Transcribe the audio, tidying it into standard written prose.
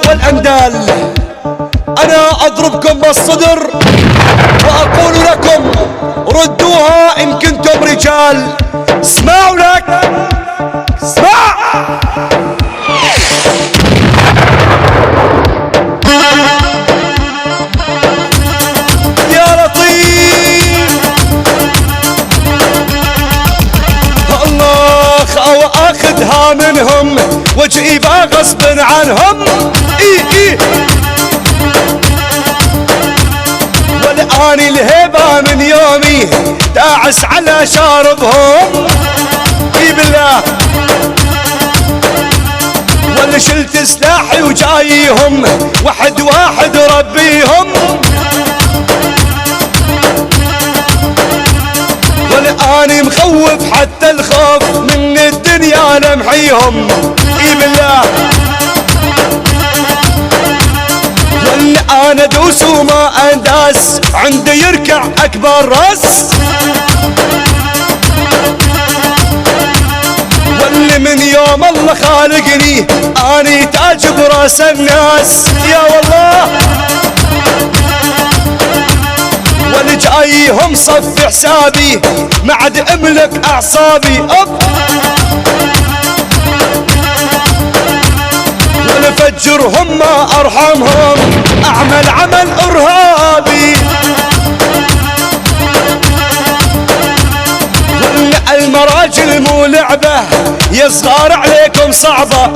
والأندال. أنا أضربكم بالصدر وأقول لكم ردوها إن كنتم رجال. اسمعوا لك، اسمع. يا لطيف الله أخذها منهم وجيبها غصب عنهم. والآن الهبة من يومي داعس على شاربهم. بالله ولا شلت سلاحي وجايهم واحد واحد ربيهم. والآن مخوف حتى الخوف من الدنيا نمحيهم. بالله واللي انا ادوس وما انداس عندي يركع اكبر راس. واللي من يوم الله خالقني اني تاج براس الناس. يا والله واللي جايهم صف حسابي ما عاد املك اعصابي. ونفجرهم ما ارحمهم اعمل عمل ارهابي. المراجل مو لعبة يا صغار عليكم صعبة.